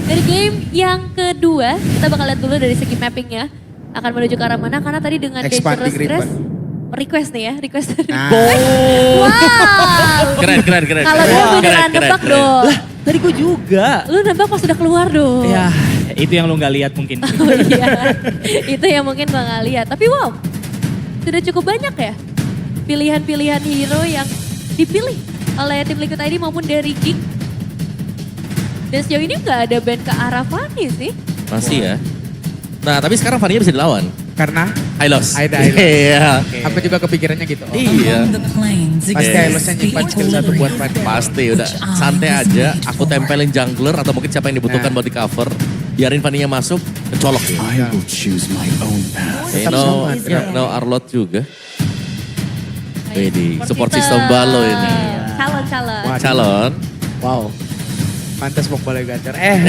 Dari game yang kedua, kita bakal lihat dulu dari segi mappingnya. Akan menuju ke arah mana, karena tadi dengan Expanding Dangerous Dress. Reaper. Request nih ya, request dari Nah. Wow. Keren. Kalau gue beneran nebak dong. Lah, tadi gue juga. Lu nebak pas udah keluar dong. Ya, itu yang lu gak lihat mungkin. Oh iya, itu yang mungkin gue gak lihat. Tapi wow, sudah cukup banyak ya pilihan-pilihan hero yang dipilih oleh tim Liquid ID maupun dari Geek. Dan sejauh ini gak ada band ke arah Fanny sih. Masih ya. Nah tapi sekarang Fanny bisa dilawan. Karena Hylos. Ada Hylos. Iya. aku juga kepikirannya gitu. Oh, Iya. pasti Hylosnya nyimpan skill satu buat Fanny. Pasti udah santai aja. Aku tempelin jungler atau mungkin siapa yang dibutuhkan buat di cover. Biarin Fanny-nya masuk, kecolok ya. I will choose my own path. Tetap sama. No Arlot juga. Wedi, support system Balo ini. Calon-calon. Wah, Calon. Wow. Pantas Pok Balai Gacor. Kan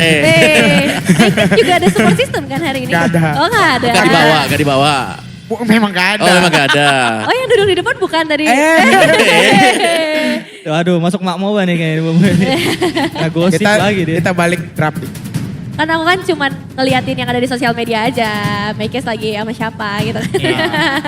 juga ada support system kan hari ini? Gak ada. Oh gak ada. Gak dibawa. Memang gak ada. Oh memang gak ada. Oh yang duduk di depan bukan dari... Waduh, masuk mak moba nih kayaknya. Nah, gosip kita, lagi dia. kita balik draft. Kan aku kan cuman ngeliatin yang ada di sosial media aja. Makes lagi sama siapa gitu.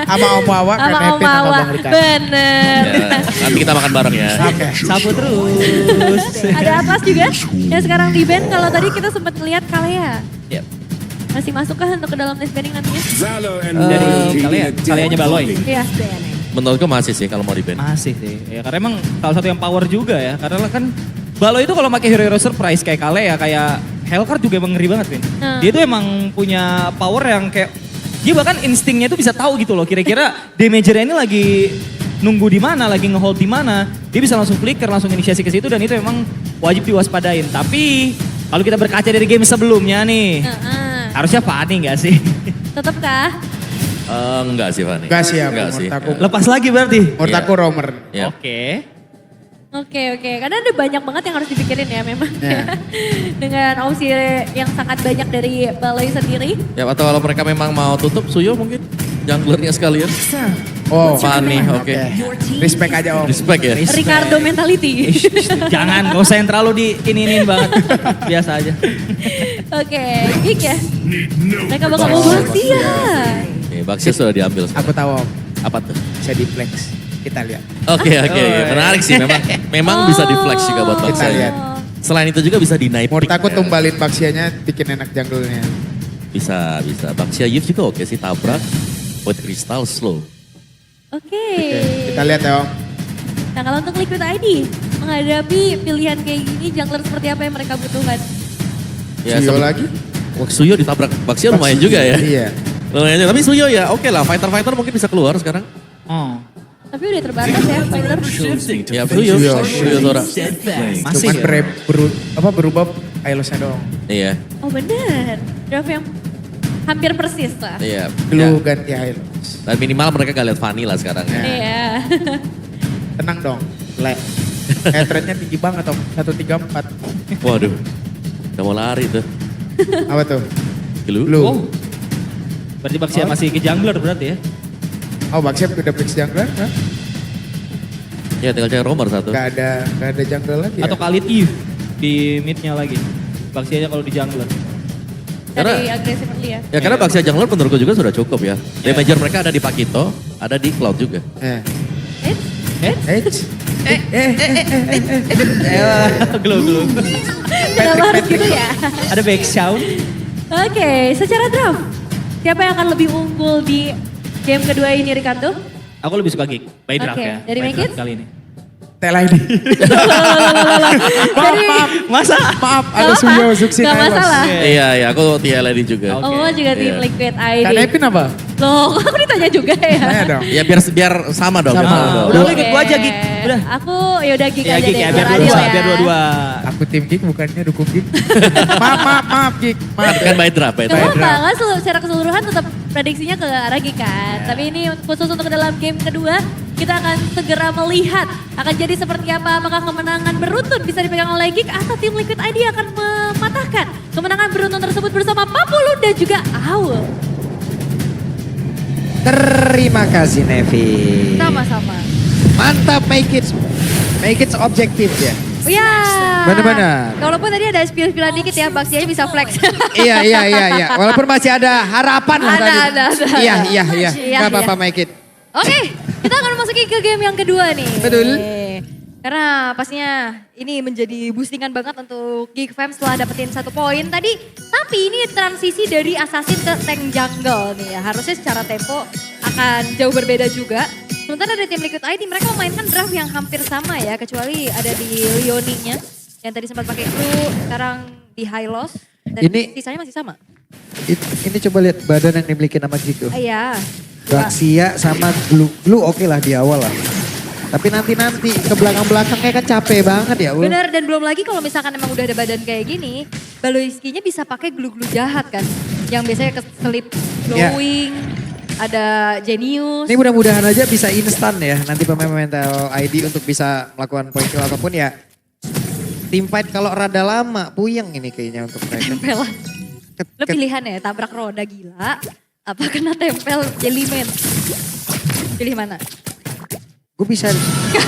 Sama Om Wawa, Sama Kak Om Nevin, sama Wawa. Bang Rika. Bener. Ya, nanti kita makan bareng ya. Oke. Sapu terus. Ada Atlas juga yang sekarang di band. Kalau tadi kita sempat ngeliat Kalea. Yep. Masih masukkah untuk ke dalam list banding nantinya? Dari kaliannya Baloy. Iya. Menurutku masih sih kalau mau di band. Masih sih. Ya karena emang salah satu yang power juga ya. Karena kan Baloy itu kalau pakai hero-hero surprise kayak Kalea, kayak Hellcard juga emang ngeri banget, Vin. Dia tuh emang punya power yang kayak dia bahkan instingnya tuh bisa tahu gitu loh. Kira-kira damager-nya ini lagi nunggu di mana, lagi ngehold di mana. Dia bisa langsung flicker, langsung inisiasi ke situ dan itu emang wajib diwaspadain. Tapi kalau kita berkaca dari game sebelumnya nih, harusnya Fanny nggak sih? Tetep kah? Enggak sih Fanny. Enggak sih ya, Enggak menurut sih. aku. Lepas lagi berarti. Menurut aku Romer. Ya. Oke. Oke. Karena ada banyak banget yang harus dipikirin ya memang. Ya. Dengan opsi yang sangat banyak dari Baloy sendiri. Ya atau kalau mereka memang mau tutup Suyo mungkin. Junglernya sekalian. Oh, Fanny, oke. Respect aja Om. Respect ya. Ricardo mentality. Jangan, gak usah yang terlalu ini banget. Biasa aja. Oke, Geek ya. Mereka bakal mau Baxia. Nih, Baxia sudah diambil. Aku tahu Om, Apa tuh? bisa di flex. Kita lihat. Oke. Menarik sih memang bisa di flex juga buat Kita Baxia. lihat. Selain itu juga bisa di naik. Menurut aku tumbalin Baxianya bikin enak jungle-nya. Bisa. Baxia Yves juga oke sih tabrak. Buat kristal slow. Oke. Kita lihat ya Om. Nah kalau untuk Liquid ID, menghadapi pilihan kayak gini, jungler seperti apa yang mereka butuhkan? Ya, Suyo lagi? Wah, Suyo ditabrak Baxia lumayan juga ya. Iya. Lumayan juga. Tapi Suyo ya oke lah. Fighter mungkin bisa keluar sekarang. Oh. Tapi udah terbatas ya, fighter. Ya Suyo Zora. Masih Cuman ya? berubah Hylosnya doang. Iya. Oh bener, draft yang hampir persis lah. Iya. Dulu Ya. ganti Hylos. Dan minimal mereka gak lihat Fanny lah sekarang ya. Iya. Tenang dong. Head rate-nya tinggi banget Om. 134. Waduh. Udah mau lari tuh. Apa tuh? Gelu. Blue. Oh. Berarti Baxia masih ke jungler berarti ya? Oh Baxia udah flex jungler kan? Ya tinggal cari romer satu. Gak ada jungler lagi ya? Atau Khalid Eve di midnya lagi. Baxia kalau di jungler. Dari agresif early ya. Ya karena Baxia jungler menurutku juga sudah cukup ya. Damager mereka ada di Pakito, ada di Cloud juga. Glow. Kenapa harus gitu ya? Ada back sound. Oke, secara draft, siapa yang akan lebih unggul di game kedua ini Ricardo? Aku lebih suka Geek by draft Oke, ya. dari By Make draft It? kali ini. Tela ini. Maaf. Masa? Maaf, Gak ada apa-apa, Suyo Zuxin gak Hylos. masalah. Iya, aku TLD juga. Oke. Oh juga tim Iya. Liquid Kak ID. Nevin apa? Loh, kok aku ditanya juga ya? Tanya dong. Ya biar sama dong. Sama. biar dong. Udah lu ikut gua aja Geek. Udah. Aku yaudah Geek Ya aja Geek deh. ya, biar adil dua-dua. ya. Biar dua-dua. Aku tim Geek bukannya dukung Geek. maaf Geek. Maaf. Kan by draft, by Gak draft. apa-apa, kan secara keseluruhan tetap prediksinya ke arah Geek kan. Tapi ini khusus untuk dalam game kedua, kita akan segera melihat akan jadi seperti apa. Apakah kemenangan beruntun bisa dipegang oleh Geek atau tim Liquid ID akan mematahkan kemenangan beruntun tersebut bersama Papulu dan juga Aul. Terima kasih Nevi. Sama-sama. Mantap, make it objektif ya. Ya. Benar-benar. Walaupun tadi ada spill-spillan dikit ya, Baxi aja bisa flex. Iya. Walaupun masih ada harapan lah tadi. Ada. Iya. Iya, Gak apa-apa, make it. Oke, kita akan masuki ke game yang kedua nih. Betul. Karena pastinya ini menjadi boostingan banget untuk Geek Fam setelah dapetin 1 poin tadi. Tapi ini transisi dari assassin ke tank jungle nih ya. Harusnya secara tempo akan jauh berbeda juga. Sementara dari tim Liquid ID mereka memainkan draft yang hampir sama ya. Kecuali ada di Leonie-nya yang tadi sempat pakai Blue, sekarang di High Loss. Dan sisanya masih sama. Ini coba lihat badan yang dimiliki nama Jiko. Iya. Baxia sama Glue oke lah di awal lah. Tapi nanti ke belakang-belakangnya kan capek banget ya. Bener, dan belum lagi kalau misalkan emang udah ada badan kayak gini, Baloiski-nya bisa pakai glue-glue jahat kan. Yang biasanya keselip glowing, ada Genius. Ini mudah-mudahan aja bisa instan ya. Nanti pemain-pemain ID untuk bisa melakukan point kill apapun ya. Team fight kalau rada lama, puyeng ini kayaknya untuk mereka. Tempelan. Lo pilihan ya, tabrak roda gila, apa kena tempel jellyman? Pilih mana? Gue bisa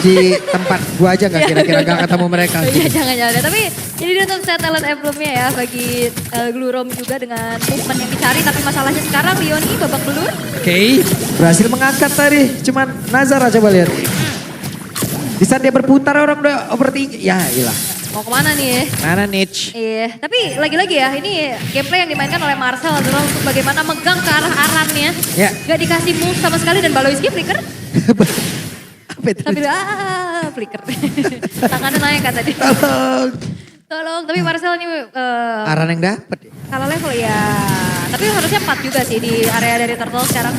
di tempat gue aja gak kira-kira gak ketemu mereka. Iya jangan. Tapi ini dia untuk set talent emblem-nya ya bagi Glurom juga dengan movement yang dicari. Tapi masalahnya sekarang Leonie babak belur. Oke, berhasil mengangkat tadi. Cuman Nazara coba lihat. Di saat dia berputar orang udah overthinking. Ya iyalah. Mau kemana nih ya? Mana niche? Iya, tapi lagi-lagi ya ini gameplay yang dimainkan oleh Marcel adalah untuk bagaimana megang ke arah arannya. Ya. Gak dikasih move sama sekali dan Baloiski flicker. Apa itu? Tapi flicker. Tangannya naik kan tadi. Tolong, tapi Marcel ini Aran yang dapet ya? kalau level ya. Tapi harusnya 4 juga sih di area dari Turtle sekarang.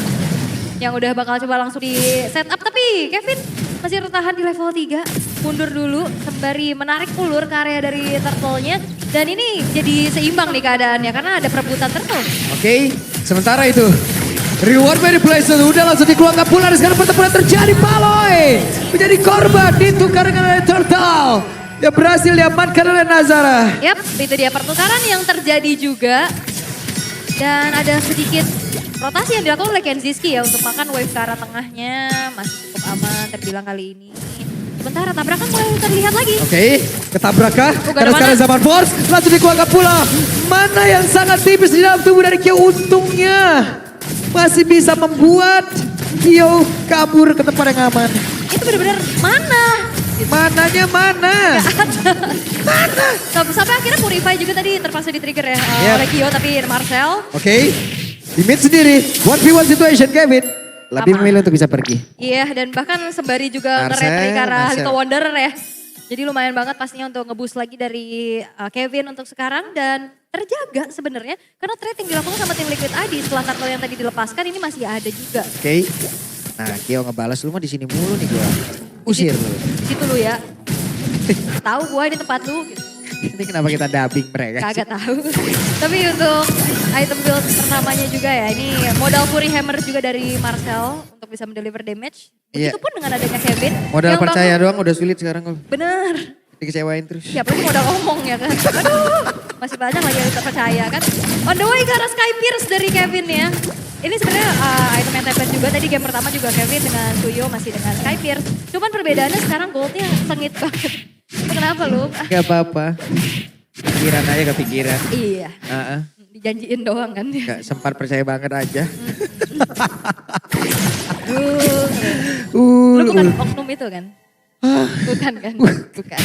Yang udah bakal coba langsung di setup. Tapi Kevin masih tertahan di level 3. Mundur dulu sembari menarik ulur ke area dari Turtle-nya. Dan ini jadi seimbang nih keadaannya karena ada perebutan Turtle. Oke, sementara itu reward dari Blazer udah langsung dikeluarkan pula. Sekarang pertempuran terjadi, Paloy menjadi korban ditukar dengan Turtle. Dia berhasil diamankan oleh Nazara. Yap, itu dia pertukaran yang terjadi juga. Dan ada sedikit rotasi yang dilakukan oleh Kenziski ya untuk makan wave ke arah tengahnya. Masih cukup aman terbilang kali ini. Sementara tabrakan mulai terlihat lagi. Oke, ketabrak kah? Bukan Karena mana? sekarang zaman Force langsung dikeluarkan pula. Mana yang sangat tipis di dalam tubuh dari Kyo, untungnya masih bisa membuat Kyo kabur ke tempat yang aman. Itu benar-benar mana? Mananya mana? Mana? Sampai akhirnya Purify juga tadi terpaksa di-trigger ya Yep. oleh Kyo tapi Marcel. Oke, di mid sendiri, 1v1 situation Kevin. Lebih Sama. memilih untuk bisa pergi. Iya dan bahkan sembari juga Marcel, nge-retry ke arah Marcel. Little Wanderer ya. Jadi lumayan banget pastinya untuk nge-boost lagi dari Kevin untuk sekarang dan terjaga sebenarnya. Karena trade yang dilakukan sama tim Liquid ID setelah turtle yang tadi dilepaskan ini masih ada juga. Oke. Nah, Kyo ngebalas lu mah di sini mulu nih gua. Usir lu. Di situ lu ya. Tahu gua ini tempat lu. Gitu. Ini kenapa kita dubbing mereka? Kagak tahu. Tapi untuk item build pertamanya juga ya. Ini modal Fury Hammer juga dari Marcel untuk bisa mendeliver damage. Iya. Begitupun dengan adanya Kevin. Modal yang percaya bangun- doang udah sulit sekarang kok. Bener. Dikecewain terus. Ya apalagi modal omong ya kan. Aduh, masih banyak lagi yang tak percaya kan. On the way ke arah Sky Pierce dari Kevin ya. Ini sebenarnya item yang template juga. Tadi game pertama juga Kevin dengan Suyo masih dengan Sky Pierce. Cuman perbedaannya sekarang goldnya sengit banget. Itu kenapa lu? Gak apa-apa. Pikiran aja kepikiran. Iya, Heeh. dijanjiin doang kan. Gak sempat percaya banget aja. Lu bukan oknum itu kan? Bukan kan? Bukan.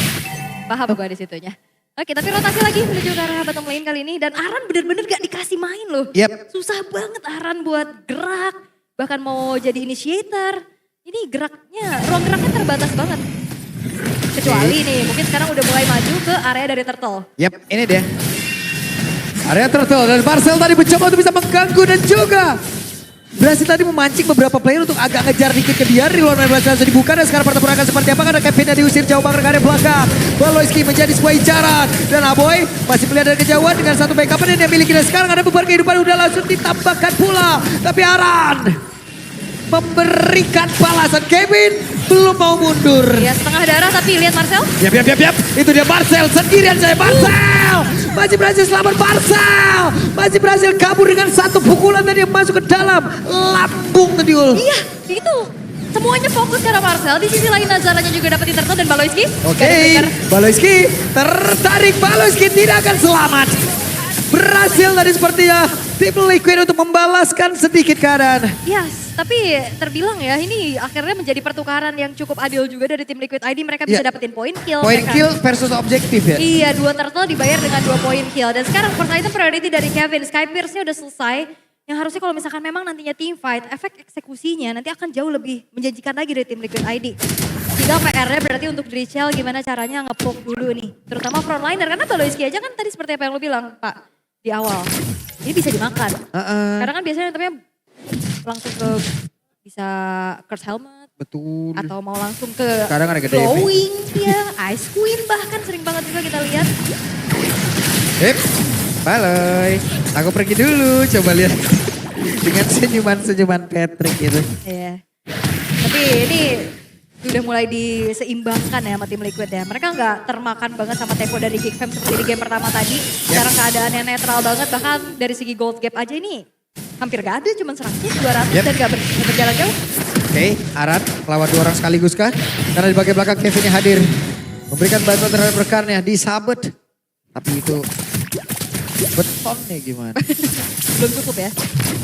Paham gua di situnya. Oke, tapi rotasi lagi menuju ke arah bottom lane kali ini. Dan Aran bener-bener gak dikasih main loh. Yep. Susah banget Aran buat gerak. Bahkan mau jadi initiator. Ini geraknya, ruang geraknya terbatas banget. Kecuali nih, mungkin sekarang udah mulai maju ke area dari Turtle. Yap, ini dia. Area Turtle dan Marcel tadi mencoba untuk bisa mengganggu dan juga berhasil tadi memancing beberapa player untuk agak ngejar dikit ke dia. Di luar berhasil dibuka dan sekarang pertempuran akan seperti apa karena Kevin diusir jauh banget ke area belakang. Baloiski menjadi sebuah incaran dan Aboy masih melihat dari kejauhan dengan satu backup yang dia miliki dan sekarang ada beban kehidupan udah langsung ditambahkan pula. Tapi Aran memberikan balasan. Kevin belum mau mundur. Ya setengah darah tapi lihat Marcel. Yap. Itu dia Marcel sendirian saya. Marcel masih berhasil selamat. Marcel masih berhasil kabur dengan satu pukulan tadi yang masuk ke dalam lambung tadi Ul. Iya, itu semua semuanya fokus ke arah Marcel. Di sisi lain Nazaranya juga dapetin turtle dan Baloyski. Oke, Baloyski tertarik. Baloyski tidak akan selamat. Berhasil tadi sepertinya tim Liquid untuk membalaskan sedikit keadaan. Yes, tapi terbilang ya ini akhirnya menjadi pertukaran yang cukup adil juga dari tim Liquid ID. Mereka bisa Iya. dapetin point kill. Point mereka- kill versus objektif ya. Iya, 2 turtle dibayar dengan 2 point kill. Dan sekarang first item priority dari Kevin. Sky Pierce-nya udah selesai. Yang harusnya kalau misalkan memang nantinya team fight, efek eksekusinya nanti akan jauh lebih menjanjikan lagi dari tim Liquid ID. Tinggal PR-nya berarti untuk Drichel gimana caranya nge-poke dulu nih. Terutama frontliner, karena Baloyski aja kan tadi seperti apa yang lo bilang Pak di awal. Ini bisa dimakan. Karena kan biasanya tapi langsung ke bisa curse helmet. Betul. Atau mau langsung ke Sekarang ada gede glowing dia, Ice Queen bahkan sering banget juga kita lihat. Baloy. Aku pergi dulu, coba lihat. Dengan senyuman-senyuman Patrick gitu. Iya. Tapi ini udah mulai diseimbangkan ya sama tim Liquid ya. Mereka nggak termakan banget sama tempo dari Geek Fam seperti di game pertama tadi. Sekarang keadaannya netral banget, bahkan dari segi gold gap aja ini hampir gak ada, cuma 100, 200 dan gak berjalan jauh. Oke, Aran lawan 2 orang sekaligus kah? Karena di bagian belakang Kevin yang hadir. Memberikan bantuan terhadap rekannya, disabet. Tapi itu betonnya gimana? Belum cukup ya,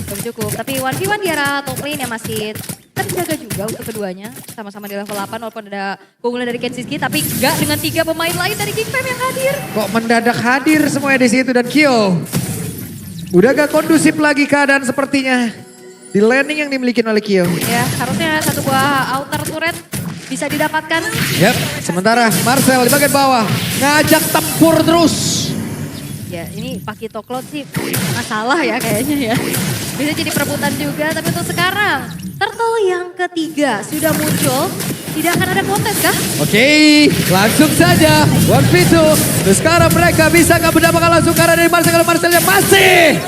belum cukup. Tapi 1v1 di arah top lane yang masih terjaga juga untuk keduanya. Sama-sama di level 8 walaupun ada keunggulan dari Kensiski. Tapi gak dengan 3 pemain lain dari Geek Fam yang hadir. Kok mendadak hadir semuanya di situ dan Kyo. Udah gak kondusif lagi keadaan sepertinya. Di landing yang dimiliki oleh Kyo. Ya, harusnya satu buah outer turret bisa didapatkan. Yap, sementara Marcel di bagian bawah. Ngajak tempur terus. Ya, ini pakai toklot sih masalah ya kayaknya ya. Bisa jadi perebutan juga, tapi untuk sekarang turtle yang ketiga sudah muncul. Tidak akan ada kontes kah? Oke, langsung saja 1v2. Terus sekarang mereka bisa gak mendapatkan langsung karena dari Marcel. Kalau Marcelnya masih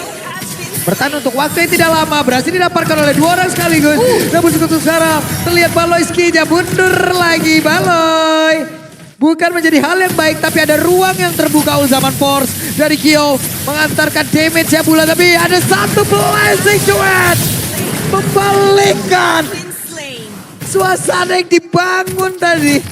bertahan untuk waktu yang tidak lama. Berhasil didapatkan oleh 2 orang sekaligus. Namun untuk sekarang terlihat Baloyski-nya mundur lagi. Baloy. Bukan menjadi hal yang baik, tapi ada ruang yang terbuka oleh zaman Force dari Kyo. Mengantarkan damage ya bulan, tapi ada satu blessing cuat. Membalikkan suasana yang dibangun tadi.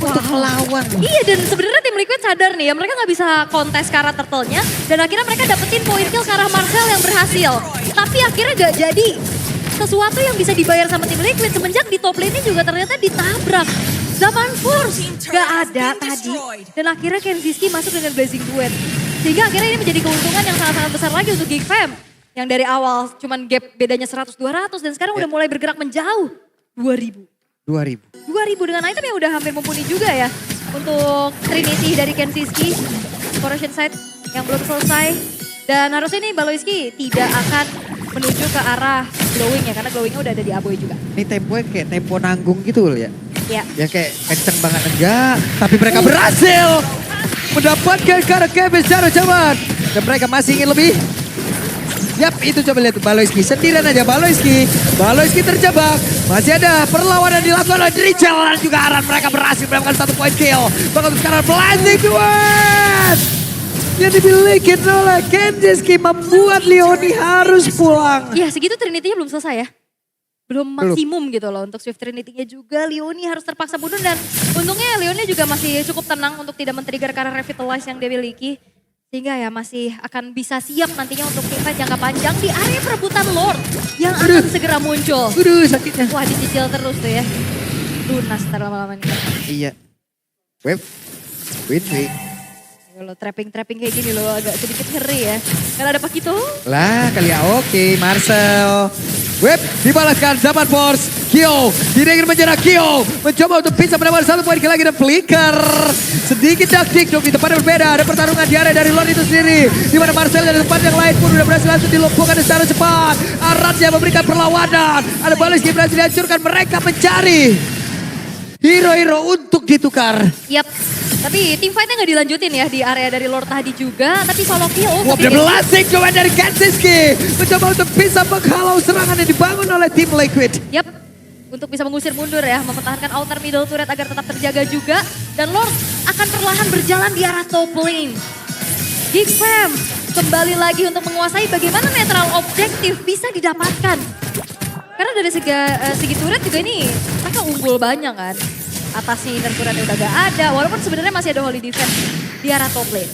Untuk melawan. Iya, dan sebenarnya tim Liquid sadar nih ya, mereka nggak bisa kontes ke arah turtle-nya. Dan akhirnya mereka dapetin point kill ke arah Marcel yang berhasil. Tapi akhirnya gak jadi sesuatu yang bisa dibayar sama tim Liquid. Semenjak di top lane-nya juga ternyata ditabrak. Zaman Force gak ada tadi. Dan akhirnya Kensiski masuk dengan Blazing Duet. Sehingga akhirnya ini menjadi keuntungan yang sangat-sangat besar lagi untuk Geek Fam. Yang dari awal cuman gap bedanya 100-200 dan sekarang udah mulai bergerak menjauh. 2000 dengan item yang udah hampir mumpuni juga ya. Untuk Trinity dari Kensiski. Corrosion Side yang belum selesai. Dan harusnya ini Baloyski tidak akan menuju ke arah glowing ya. Karena glowingnya udah ada di Aboy juga. Ini temponya kayak tempo nanggung gitu loh ya. Ya. Ya kayak kenceng banget enggak. Tapi mereka berhasil mendapatkan karena Kevin secara cepat. Dan mereka masih ingin lebih. Yap, itu coba lihat Baloyski. Sendirian aja Baloyski. Baloyski terjebak. Masih ada perlawanan dilakukan oleh Drichel. Dan juga Aran mereka berhasil mendapatkan 1 point kill. Bahkan sekarang blinding duet. Yang dimiliki oleh Kensiski membuat Leoni harus pulang. Iya, segitu Trinity-nya belum selesai ya. Belum maksimum gitu loh untuk Swift Trinity-nya juga. Leoni harus terpaksa mundur dan untungnya Leoni juga masih cukup tenang untuk tidak men-trigger karena Revitalize yang dia miliki. Sehingga ya masih akan bisa siap nantinya untuk teamfight jangka panjang di area perebutan Lord yang akan segera muncul. Sakitnya. Wah, dicicil terus tuh ya. Lunas ntar lama-lama nih. Iya. Web. Win. Kalau trapping kayak gini loh agak sedikit ngeri ya. Karena ada Pakito. Lah kali ya oke Marcel. Web dibalaskan zaman Force. Kyo tidak ingin menjarak Kyo. Mencoba untuk bisa mendapatkan 1 poin lagi dan flicker. Sedikit taktik dong di tempat yang berbeda. Ada pertarungan di area dari Lord itu sendiri. Di mana Marcel dari tempat yang lain pun udah berhasil langsung dilumpuhkan secara cepat. Aratnya memberikan perlawanan. Ada Baloyski berhasil dihancurkan. Mereka mencari hero-hero untuk ditukar. Yap. Tapi team fight-nya gak dilanjutin ya di area dari Lord tadi juga. Tapi solo kill. Wah, tapi blessing coba dari Kensiski. Mencoba untuk bisa menghalau serangan yang dibangun oleh tim Liquid. Yap. Untuk bisa mengusir mundur ya. Mempertahankan outer middle turret agar tetap terjaga juga. Dan Lord akan perlahan berjalan di arah top lane. Geek Fam kembali lagi untuk menguasai bagaimana netral objektif bisa didapatkan. Karena dari segi turret juga ini mereka unggul banyak kan. Atasnya inner turretnya udah gak ada, walaupun sebenarnya masih ada holy defense di arah top lane.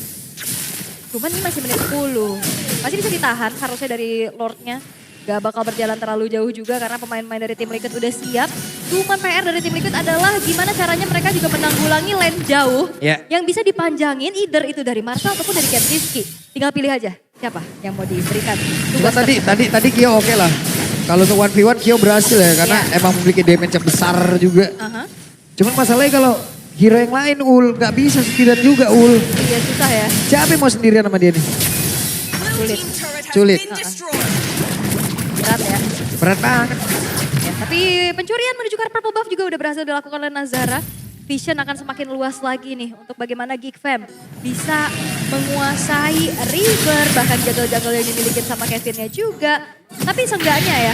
Cuman ini masih menit 10, masih bisa ditahan harusnya dari Lordnya. Gak bakal berjalan terlalu jauh juga karena pemain-pemain dari tim Liquid udah siap. Cuman PR dari tim Liquid adalah gimana caranya mereka juga menanggulangi lane jauh. Ya. Yang bisa dipanjangin either itu dari Marshall ataupun dari Ken Rizky. Tinggal pilih aja siapa yang mau diberikan. Cuma tadi Kyo oke lah. Kalau untuk 1v1 Kyo berhasil ya karena emang memiliki damage yang besar juga. Cuman masalahnya kalau hero yang lain gak bisa sendirian juga Iya susah ya. Siapa yang mau sendirian sama dia nih? Sulit. Berat ya. Berat banget. Ya, tapi pencurian menuju ke arah purple buff juga udah berhasil dilakukan oleh Nazara. Vision akan semakin luas lagi nih untuk bagaimana Geek Fam bisa menguasai River, bahkan jungle-jungle yang dimiliki sama Kevinnya juga. Tapi seenggaknya ya,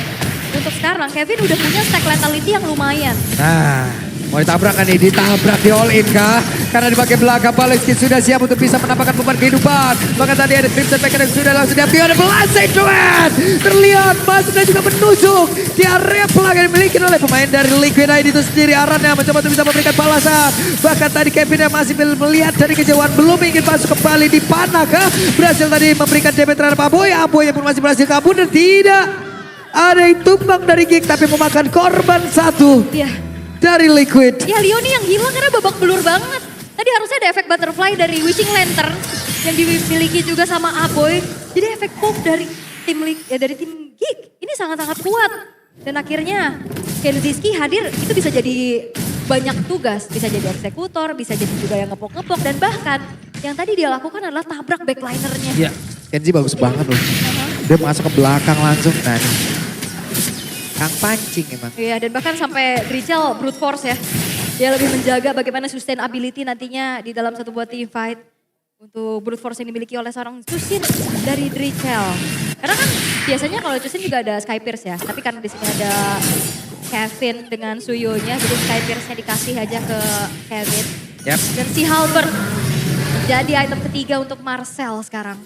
untuk sekarang Kevin udah punya stack lethality yang lumayan. Nah, mau ditabrak kan nih? Ditabrak di all in kah? Karena di bagian belakang Baleski sudah siap untuk bisa menampakkan beban kehidupan. Bahkan tadi ada Crimson Packer yang sudah langsung diambil. Ada Blazing Duet. Terlihat masuk dan juga menusuk di area pelanggan yang dimiliki oleh pemain dari Liquid ID itu sendiri. Arannya mencoba untuk bisa memberikan balasan. Bahkan tadi Kevin yang masih melihat dari kejauhan belum ingin masuk kembali di panah kah? Berhasil tadi memberikan damage terhadap Aboy. Aboy yang pun masih berhasil kabur dan tidak ada yang tumbang dari Geek tapi memakan korban satu. Iya. Dari Liquid. Ya Leoni yang hilang karena babak belur banget. Tadi harusnya ada efek butterfly dari Wishing Lantern yang dimiliki juga sama Aboy. Jadi efek poke dari tim Geek ini sangat-sangat kuat. Dan akhirnya Ken Rizky hadir itu bisa jadi banyak tugas. Bisa jadi eksekutor, bisa jadi juga yang ngepok-ngepok. Dan bahkan yang tadi dia lakukan adalah tabrak backlinernya. Iya, Kenji bagus banget loh. Dia masuk ke belakang langsung. Nah, Kang pancing emang. Iya, dan bahkan sampai Drichel brute force ya. Dia lebih menjaga bagaimana sustainability nantinya di dalam satu buah team fight. Untuk brute force yang dimiliki oleh seorang Chusin dari Drichel. Karena kan biasanya kalau Chusin juga ada Sky Pierce ya. Tapi karena di sini ada Kevin dengan Suyo-nya. Jadi Sky Pierce-nya dikasih aja ke Kevin. Yep. Dan si Halberd jadi item ketiga untuk Marcel sekarang.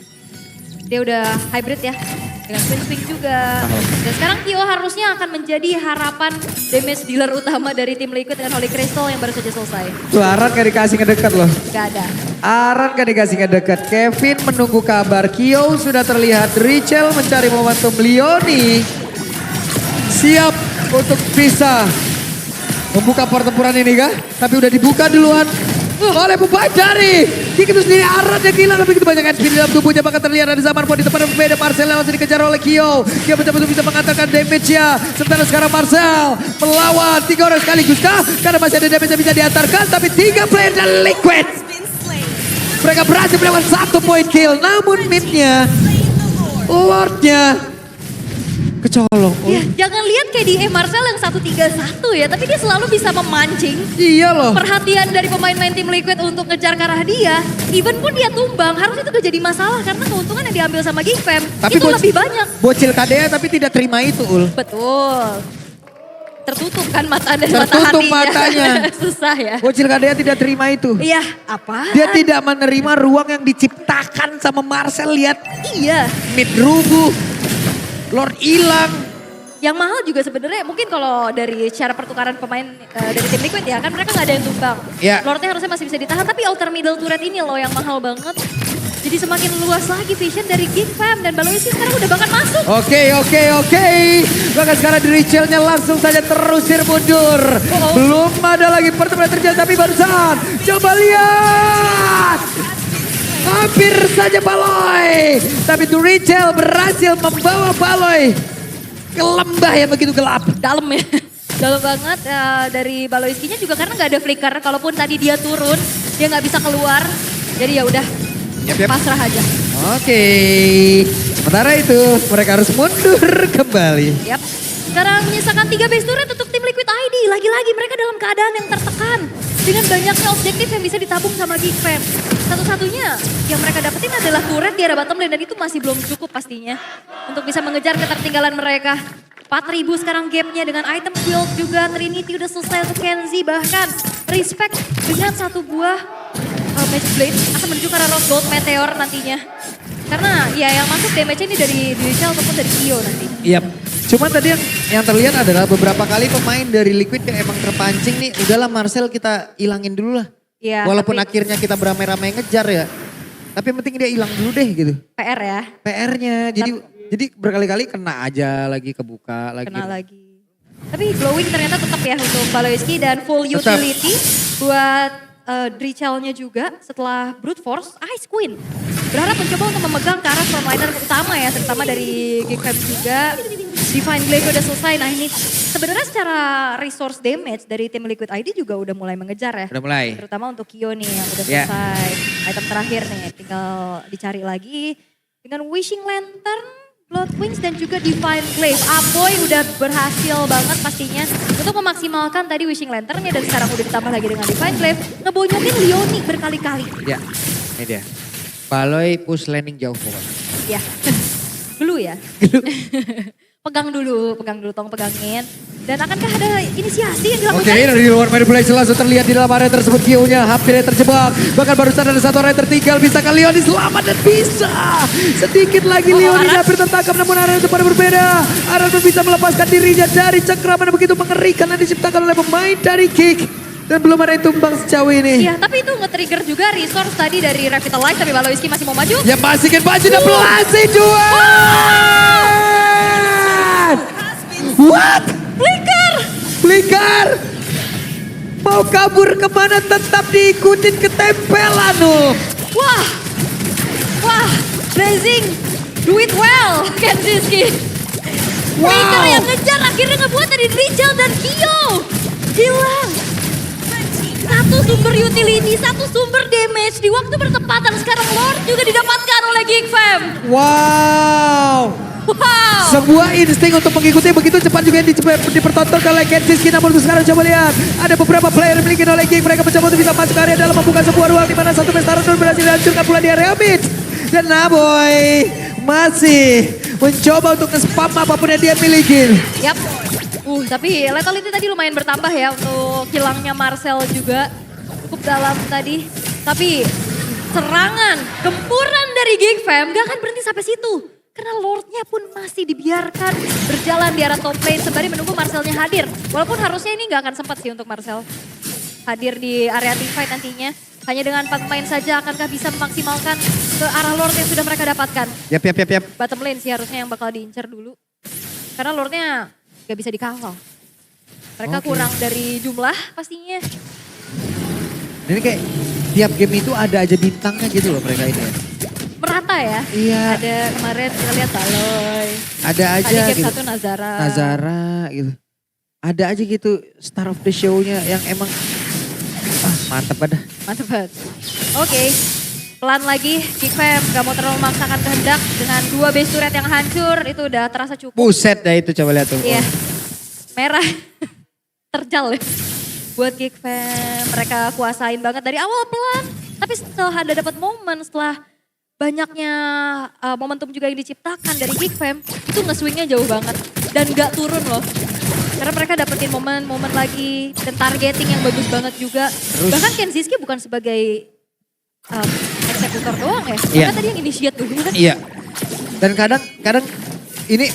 Dia udah hybrid ya. Dengan Twin Swing juga. Dan sekarang Kyo harusnya akan menjadi harapan damage dealer utama dari tim Liquid dengan Holy Crystal yang baru saja selesai. Tuh Aran gak dikasih ngedekat loh. Gak ada. Aran gak dikasih ngedekat. Kevin menunggu kabar. Kyo sudah terlihat. Richel mencari momentum. Leoni siap untuk bisa membuka pertempuran ini kah? Tapi udah dibuka duluan oleh pemain dari Geek itu sendiri. Aran yang gila begitu banyak HP di dalam tubuhnya. Bahkan terlihat ada Zaman Pon di depan berbeda. Marcel langsung dikejar oleh Kyo. Kyo mencoba untuk bisa mengantarkan damage-nya. Sementara sekarang Marcel melawan 3 orang sekaligus kah? Karena masih ada damage yang bisa diantarkan. Tapi 3 player dari Liquid. Mereka berhasil melawan 1 point kill. Namun mid-nya, Lord-nya kecolong. Ya, jangan lihat kayak di Marcel yang 1-3-1 ya. Tapi dia selalu bisa memancing Iya loh. perhatian dari pemain-pemain tim Liquid untuk ngejar ke arah dia. Even pun dia tumbang, harusnya itu gak jadi masalah karena keuntungan yang diambil sama Geek Fam itu lebih banyak. Bocil KDA tapi tidak terima itu, Ul. Betul. Tertutup kan mata dan mata Tertutup hatinya. matanya. Susah ya. Bocil KDA tidak terima itu. Iya, apa? Dia tidak menerima ruang yang diciptakan sama Marcel. Lihat, Iya. mid rubuh, Lord hilang. Yang mahal juga sebenarnya mungkin kalau dari cara pertukaran pemain dari tim Liquid ya kan mereka gak ada yang tumbang. Iya. Lordnya harusnya masih bisa ditahan tapi outer middle turret ini loh yang mahal banget. Jadi semakin luas lagi vision dari Geek Fam dan Baloisi sekarang udah bahkan masuk. Oke. Bahkan sekarang di Richelnya langsung saja terusir mundur. Belum ada lagi pertemuan terjadi tapi barusan. Coba lihat. Hampir saja Baloy. Tapi tuh Richel berhasil membawa Baloy ke lembah yang begitu gelap. Dalam ya. Dalam banget dari Baloiskinya juga karena gak ada flicker. Kalaupun tadi dia turun dia gak bisa keluar. Jadi ya udah pasrah aja. Oke. Sementara itu mereka harus mundur kembali. Yap. Sekarang menyisakan 3 base turret untuk tim Liquid ID. Lagi-lagi mereka dalam keadaan yang tertekan. Dengan banyaknya objektif yang bisa ditabung sama Geek Fam. Satu-satunya yang mereka dapetin adalah turret di arah bottom lane. Dan itu masih belum cukup pastinya. Untuk bisa mengejar ketertinggalan mereka. 4.000 sekarang gapnya dengan item build juga. Trinity udah selesai untuk Kenzie. Bahkan Respect dengan satu buah Match Blade akan menuju ke arah Rose Gold Meteor nantinya. Karena ya yang masuk damage ini dari Drichel ataupun dari Kyo nanti. Yap. Cuma tadi yang terlihat adalah beberapa kali pemain dari Liquid yang emang terpancing nih, udahlah Marcel kita ilangin dulu lah. Iya, Walaupun tapi akhirnya kita beramai-ramai ngejar ya. Tapi yang penting dia hilang dulu deh gitu. PR ya, PR-nya. Jadi berkali-kali kena aja lagi, kebuka lagi. kena lagi. Tapi glowing ternyata tetap ya untuk Baloyski dan full Tetap. utility buat Drichel-nya juga setelah Brute Force, Ice Queen. Berharap mencoba untuk memegang ke arah frontliner utama ya, terutama dari Geekfam juga. Divine Glaive udah selesai, nah ini sebenarnya secara resource damage dari tim Liquid ID juga udah mulai mengejar ya. Udah mulai. Terutama untuk Kyo nih yang udah Ya. selesai. Item terakhir nih, tinggal dicari lagi. Dengan Wishing Lantern, Blood Wings dan juga Divine Glaive. Apoy udah berhasil banget pastinya untuk memaksimalkan tadi Wishing Lanternnya dan sekarang udah ditambah lagi dengan Divine Glaive. Ngebonyokin Leoni berkali-kali. Ya, ini dia. Baloy push landing jauh forward. Ya, dulu ya. pegang dulu, tolong pegangin. Dan akankah ada inisiasi yang Oke, dilakukan? dari luar manipulasi langsung terlihat di dalam area tersebut Kyo-nya hampir terjebak. Bahkan barusan ada satu area tertinggal, bisakah Leoni selamat dan bisa. Sedikit lagi Leoni hampir tertangkap namun area itu pada berbeda. Area itu bisa melepaskan dirinya dari cengkraman yang begitu mengerikan yang diciptakan oleh pemain dari Kick. Dan belum ada yang tumbang sejauh ini. Iya, tapi itu nge-trigger juga resource tadi dari Revitalize, tapi Baloyski masih mau maju. Ya pastikan baju dan pelasi Juan. What? Flicker. Mau kabur kemana tetap diikutin ketempelan loh. Wah, Blazing, do it well, Kenziski. Wow. Flicker yang ngejar akhirnya ngebuat tadi Drichel dan Kyo. Hilang. Satu sumber utility, satu sumber damage di waktu bertepatan. Sekarang Lord juga didapatkan oleh Geekfam. Wow. Wow. Sebuah insting untuk mengikuti begitu cepat juga yang dipertontonkan oleh Kenziski. Namun untuk sekarang coba lihat. Ada beberapa player yang dimiliki oleh Geek. Mereka mencoba untuk bisa masuk ke area dalam membuka sebuah ruang di mana satu Mestara berhasil dihancurkan pula di area mid. Dan Naboy masih mencoba untuk nge-spam apapun yang dia miliki. Yap. Tapi lethality tadi lumayan bertambah ya untuk hilangnya Marcel juga. Cukup dalam tadi. Tapi serangan, gempuran dari Geekfam gak akan berhenti sampai situ. Karena Lordnya pun masih dibiarkan berjalan di arah top lane sembari menunggu Marcelnya hadir. Walaupun harusnya ini gak akan sempat sih untuk Marcel hadir di area teamfight nantinya. Hanya dengan 4 pemain saja akankah bisa memaksimalkan ke arah Lord yang sudah mereka dapatkan. Yap. Bottom lane sih harusnya yang bakal diincar dulu. Karena Lordnya gak bisa di-cover. Mereka kurang dari jumlah pastinya. Ini kayak tiap game itu ada aja bintangnya gitu loh mereka ini. Merata ya. Iya. Ada kemarin kita lihat Baloy. Ada aja Tadi game gitu. 1 Nazara. Nazara gitu. Ada aja gitu star of the show-nya yang emang mantep pada. Mantap banget. Oke. Pelan lagi, Geekfam gak mau terlalu memaksakan kehendak dengan 2 base turret yang hancur. Itu udah terasa cukup. Buset dah itu coba lihat tuh. Iya. Merah. Terjal ya. Buat Geekfam, mereka kuasain banget dari awal pelan. Tapi setelah ada dapat momen, setelah banyaknya momentum juga yang diciptakan dari Geekfam, itu nge-swingnya jauh banget. Dan gak turun loh. Karena mereka dapetin momen-momen lagi dan targeting yang bagus banget juga. Bahkan Kenziski bukan sebagai eksekutor doang ya. Iya. Karena tadi yang initiate dulu kan. Iya. Dan kadang ini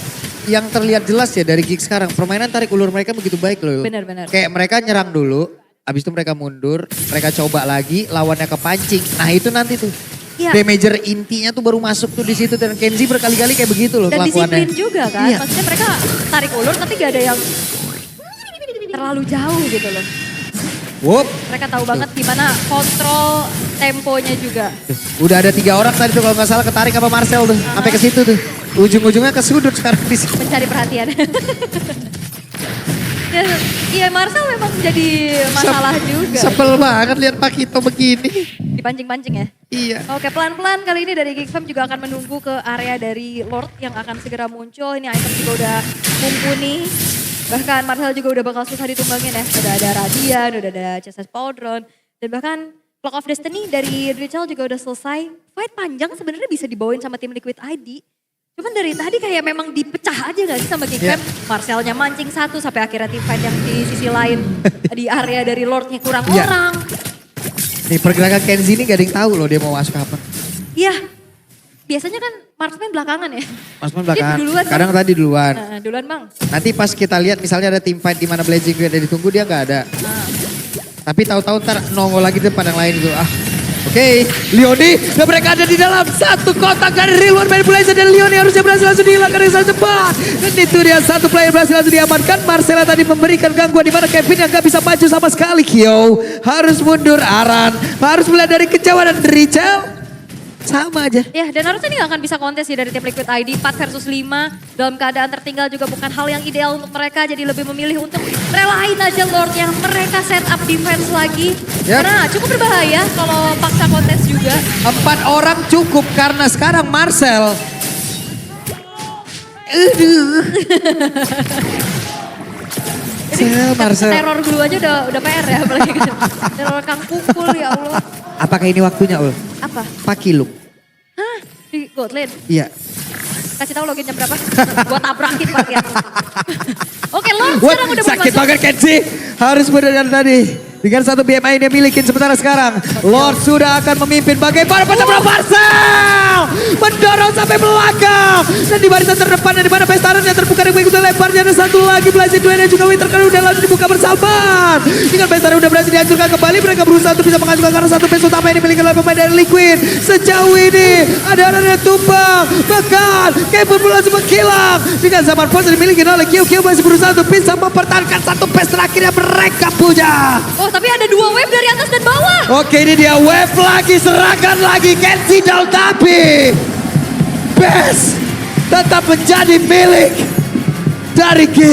yang terlihat jelas ya dari Geek sekarang. Permainan tarik ulur mereka begitu baik loh. Benar-benar. Kayak mereka nyerang dulu, habis itu mereka mundur, mereka coba lagi, lawannya kepancing. Nah itu nanti tuh. Iya. Damager intinya tuh baru masuk tuh di situ dan Kenzi berkali-kali kayak begitu loh Dan kelakuannya. disiplin juga kan. Iya. Maksudnya mereka tarik ulur tapi gak ada yang terlalu jauh gitu loh. Wup. Mereka tahu banget gimana kontrol temponya juga. Udah ada 3 orang tadi tuh kalau nggak salah ketarik apa Marcel tuh. Sampai ke situ tuh. Ujung-ujungnya ke sudut sekarang di sini. Mencari perhatian. Iya Marcel memang jadi masalah juga. Sebel banget lihat Pakito begini. Dipancing-pancing ya. Iya. Oke pelan-pelan kali ini dari Geekfam juga akan menunggu ke area dari Lord yang akan segera muncul. Ini item juga udah mumpuni. Bahkan Marcel juga udah bakal susah ditumbangin ya. Udah ada Radiant, udah ada CSS Powdron. Dan bahkan Clock of Destiny dari Drichel juga udah selesai. Fight panjang sebenarnya bisa dibawain sama tim Liquid ID. Cuman dari tadi kayak memang dipecah aja gak sih sama Geekfam. Marcelnya mancing satu sampai akhirnya tim fight yang di sisi lain. Di area dari Lordnya kurang orang. Nih pergerakan Kenzi ini gak ada yang tahu loh dia mau masuk kapan. Iya. biasanya kan marksman belakangan ya. Marksman Dia belakangan, duluan, Bang. kadang tadi duluan. Nah, duluan Bang. Nanti pas kita lihat misalnya ada team fight di mana Blazing Grenade ditunggu dia nggak ada. Tapi tahu-tahu ntar nongol lagi di depan yang lain itu. Oke, Leoni dan mereka ada di dalam satu kotak dari Real One Manipulation dan Leoni harusnya berhasil langsung dihilangkan dengan sangat cepat. Dan itu dia satu player berhasil langsung diamankan. Marcella tadi memberikan gangguan di mana Kevin yang gak bisa maju sama sekali. Kyo harus mundur, Aran harus melihat dari kejauhan dan Richel. Sama aja. Ya, dan harusnya ini gak akan bisa kontes sih dari tim Liquid ID 4 versus 5. Dalam keadaan tertinggal juga bukan hal yang ideal untuk mereka. Jadi lebih memilih untuk relain aja Lord yang mereka set up defense lagi. Yap. Karena cukup berbahaya kalau paksa kontes juga. 4 orang cukup karena sekarang Marcel. Marcel. Teror dulu aja udah PR ya. Apalagi kan. Teror Kang Pukul ya Allah. Apakah ini waktunya Ul? Apa? Pakilung. Hah? Di Godlane? Iya. Kasih tahu login jam berapa? Gua tabrakin bagian. Oke, Lord What? sekarang udah mau Sakit masuk. banget Kenzi. Harus benar tadi. Dengan satu BMI yang dimiliki sementara sekarang. Lord sudah akan memimpin bagaimana pertempuran Marcel. Mendorong sampai belakang. Dan di barisan terdepan dan di mana Pestaran yang terbuka dan mengikuti lebarnya. Ada satu lagi Blazing Duel dan juga Winter kan udah langsung dibuka bersamaan. Dengan Pestaran udah berhasil dihancurkan kembali. Mereka berusaha untuk bisa mengajukan karena satu peso utama yang dimiliki oleh pemain dari Liquid. Sejauh ini ada yang tumbang. Bahkan Kevin pun langsung menghilang. Dengan zaman pos dimiliki oleh Kyo masih berusaha untuk bisa mempertahankan satu pes terakhir yang mereka punya. Oh, tapi ada 2 wave dari atas dan bawah. Oke, ini dia wave lagi, serangan lagi, Kenzie down tapi Best tetap menjadi milik dari Gig.